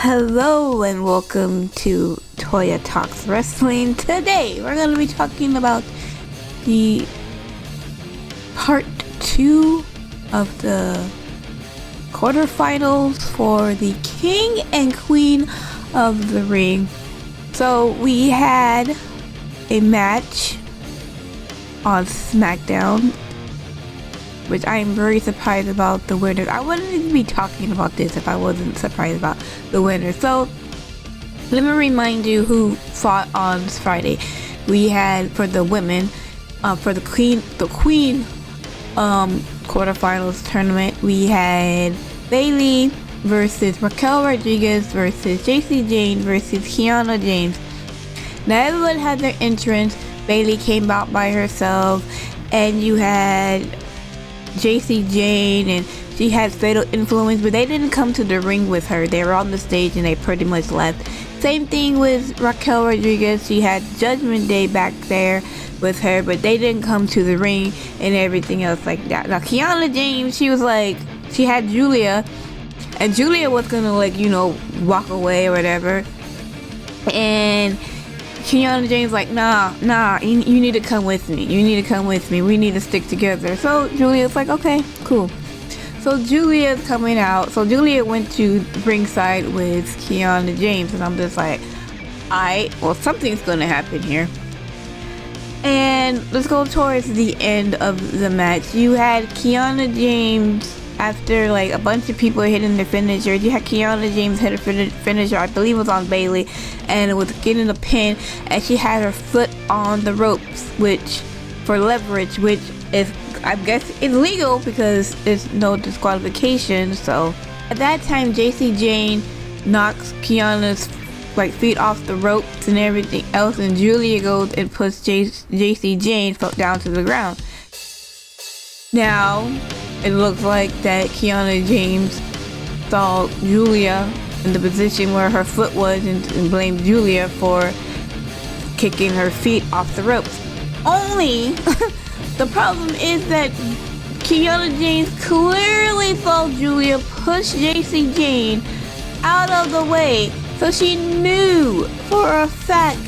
Hello and welcome to Toya Talks Wrestling. Today we're going to be talking about the part 2 of the quarterfinals for the King and Queen of the Ring. So we had a match on SmackDown, which I am very surprised about the winners. I wouldn't even be talking about this if I wasn't surprised about the winners. So let me remind you who fought on Friday. We had, for the women, for the Queen quarterfinals tournament, we had Bayley versus Raquel Rodriguez versus JC Jane versus Kiana James. Now everyone had their entrance. Bayley came out by herself, and you had JC Jane, and she had Fatal Influence, but they didn't come to the ring with her. They were on the stage and they pretty much left. Same thing with Raquel Rodriguez. She had Judgment Day back there with her, but they didn't come to the ring and everything else like that. Now Kiana James, she had Julia, and Julia was gonna walk away or whatever, and Kiana James like, nah, you need to come with me. You need to come with me. We need to stick together. So Julia's like, okay, cool. So Julia's coming out. So Julia went to ringside with Kiana James, and I'm just like, alright, well, something's gonna happen here. And let's go towards the end of the match. You had Kiana James, after a bunch of people hitting the finisher, you had Kiana James hit a finisher, I believe it was on Bayley, and it was getting a pin, and she had her foot on the ropes, which for leverage, which is, I guess, illegal because there's no disqualification. So at that time, JC Jane knocks Kiana's feet off the ropes and everything else, and Julia goes and puts JC Jane down to the ground. Now it looks like that Kiana James saw Julia in the position where her foot was and blamed Julia for kicking her feet off the ropes. Only the problem is that Kiana James clearly saw Julia push JC Jane out of the way, so she knew for a fact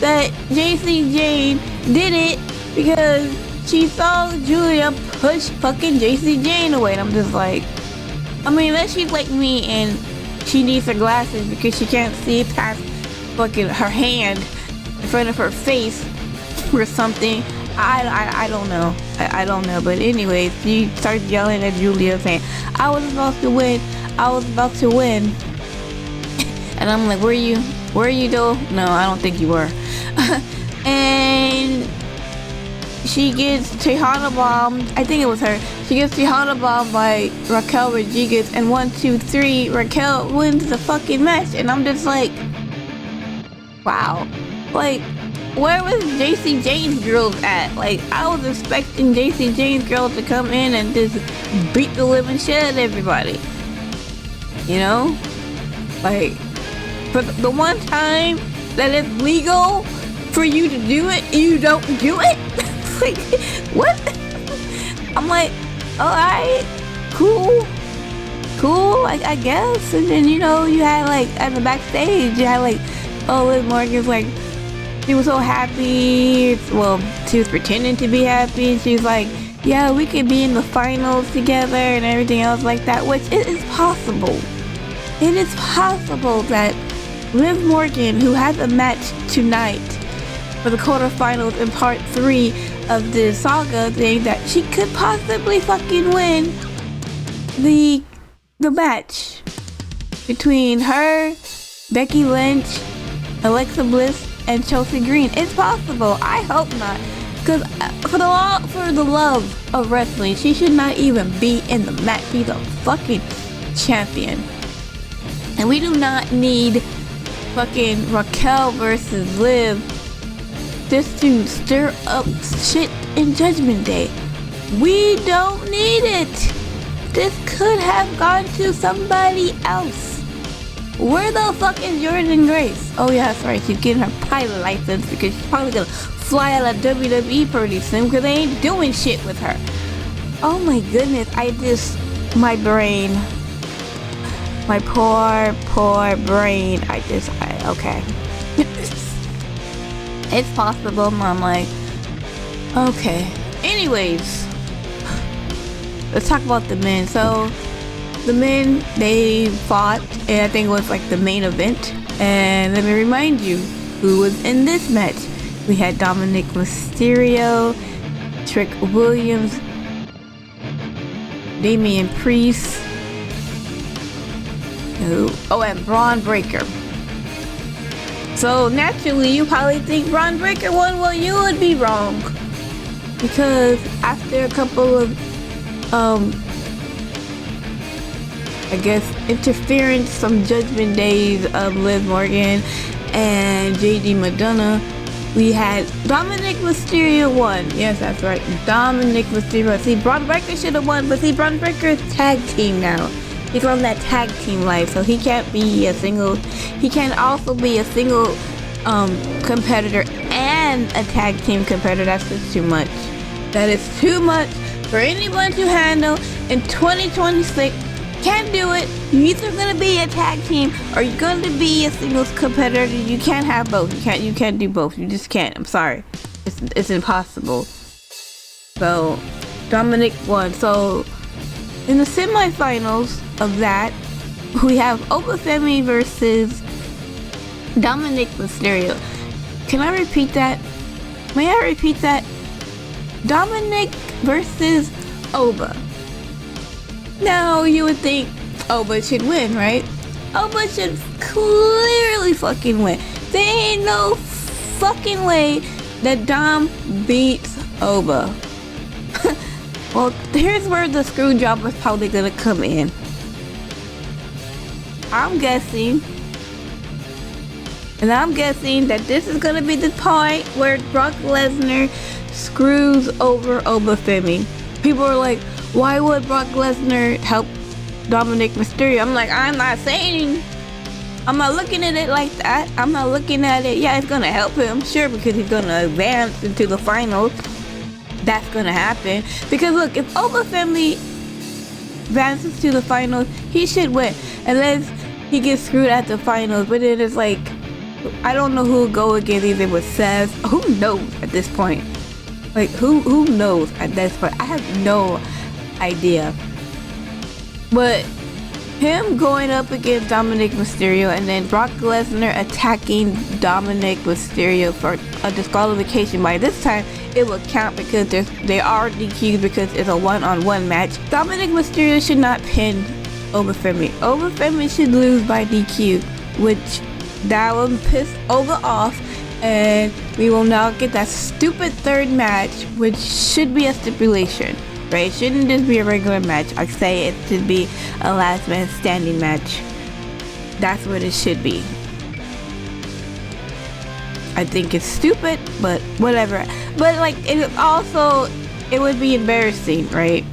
that JC Jane did it because she saw Julia push fucking JC Jane away. And I'm just like, unless she's like me and she needs her glasses because she can't see past fucking her hand in front of her face or something. I don't know. I don't know. But anyways, she starts yelling at Julia saying, I was about to win. And I'm like, were you though? No, I don't think you were. And she gets Tejana bombed. I think it was her. She gets Tejana bombed by Raquel Rodriguez, and 1, 2, 3, Raquel wins the fucking match. And I'm just like, wow. Where was JC Jane's girls at? I was expecting JC Jane's girls to come in and just beat the living shit out of everybody. You know? For the one time that it's legal for you to do it, you don't do it? What? I'm like, alright, cool, I guess. And then, you had at the backstage, you had Liv Morgan's she was so happy. Well, she was pretending to be happy. She's like, yeah, we could be in the finals together and everything else like that, which it is possible. It is possible that Liv Morgan, who has a match tonight for the quarterfinals in part 3 of the saga thing, that she could possibly fucking win the match between her, Becky Lynch, Alexa Bliss, and Chelsea Green. It's possible. I hope not, because for the love of wrestling, she should not even be in the match. She's a fucking champion, and we do not need fucking Raquel versus Liv just to stir up shit in Judgment Day. We don't need it. This could have gone to somebody else. Where the fuck is Jordan Grace? Oh yeah, that's right, she's getting her pilot license because she's probably gonna fly out of WWE pretty soon because they ain't doing shit with her. Oh my goodness, my brain. My poor brain. Okay. It's possible. I'm like, okay. Anyways, let's talk about the men. So, the men, they fought, and I think it was like the main event. And let me remind you who was in this match. We had Dominic Mysterio, Trick Williams, Damian Priest, and Braun Breaker. So naturally, you probably think Braun Breaker won. Well, you would be wrong, because after a couple of I guess interference, some Judgment Days of Liv Morgan and JD Madonna, we had Dominic Mysterio won. Yes, that's right, Dominic Mysterio. See, Braun Breaker should have won, but see, Braun Breaker is tag team now. He's on that tag team life, so he can't be a single. He can also be a single competitor and a tag team competitor. That's just too much. That is too much for anyone to handle in 2026. Can't do it. You're either gonna be a tag team or you're gonna be a singles competitor. You can't have both. You can't do both. You just can't. I'm sorry. It's impossible. So Dominic won. So in the semifinals of that, we have Obafemi versus Dominic Mysterio. Can I repeat that? May I repeat that? Dominic versus Oba. Now, you would think Oba should win, right? Oba should clearly fucking win. There ain't no fucking way that Dom beats Oba. Well, here's where the screwjob is probably gonna come in. I'm guessing that this is gonna be the point where Brock Lesnar screws over Obafemi. People are like, why would Brock Lesnar help Dominic Mysterio? I'm like, I'm not looking at it like that. I'm not looking at it, yeah, it's gonna help him, sure, because he's gonna advance into the finals. That's gonna happen. Because look, if Obafemi advances to the finals, he should win. Unless he gets screwed at the finals. But then it's like, I don't know who will go against, either with Seth. Who knows at this point? Like, who knows at this point? I have no idea. But him going up against Dominic Mysterio and then Brock Lesnar attacking Dominic Mysterio for a disqualification, by this time it will count because they are DQ'd because it's a one-on-one match. Dominic Mysterio should not pin Obafemi. Obafemi should lose by DQ, which that will piss Oba off, and we will now get that stupid third match, which should be a stipulation. Right? It shouldn't just be a regular match. I say it should be a last man standing match. That's what it should be. I think it's stupid, but whatever. But like, it would be embarrassing, right?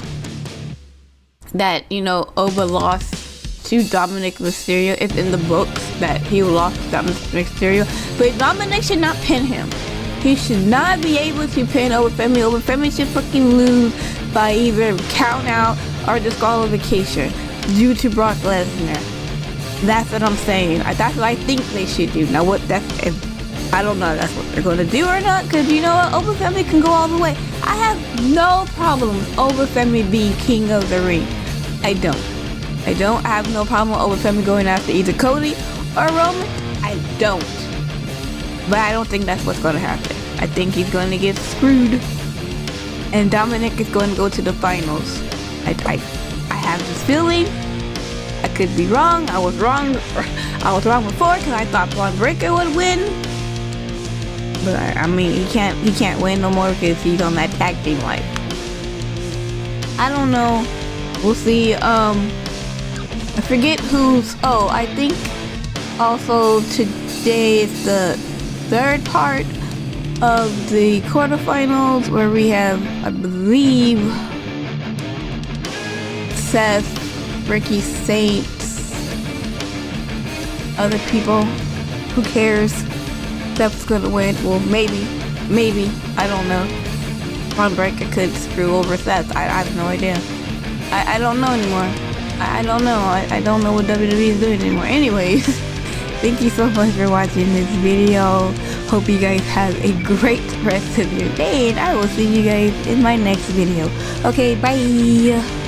That, Oba lost to Dominic Mysterio. It's in the books that he lost to Dominic Mysterio. But Dominic should not pin him. He should not be able to pin Obafemi. Obafemi should fucking lose by either count out or disqualification due to Brock Lesnar. That's what I'm saying. That's what I think they should do. Now, I don't know if that's what they're going to do or not, because you know what? Obafemi can go all the way. I have no problem with Obafemi being king of the ring. I don't. I have no problem with Obafemi going after either Cody or Roman. I don't. But I don't think that's what's going to happen. I think he's going to get screwed. And Dominic is going to go to the finals. I have this feeling. I could be wrong. I was wrong before because I thought Braun Breaker would win. But I mean, he can't win no more because he's on that tag team life. I don't know. We'll see. I forget who's. Oh, I think also today is the third part of the quarterfinals where we have, I believe, Seth, Ricky Saints, other people. Who cares? Seth's gonna win. Well, maybe, I don't know. Braun Breaker could screw over Seth. I have no idea. I don't know anymore. I don't know. I don't know what WWE is doing anymore. Anyways, thank you so much for watching this video. Hope you guys have a great rest of your day, and I will see you guys in my next video. Okay, bye.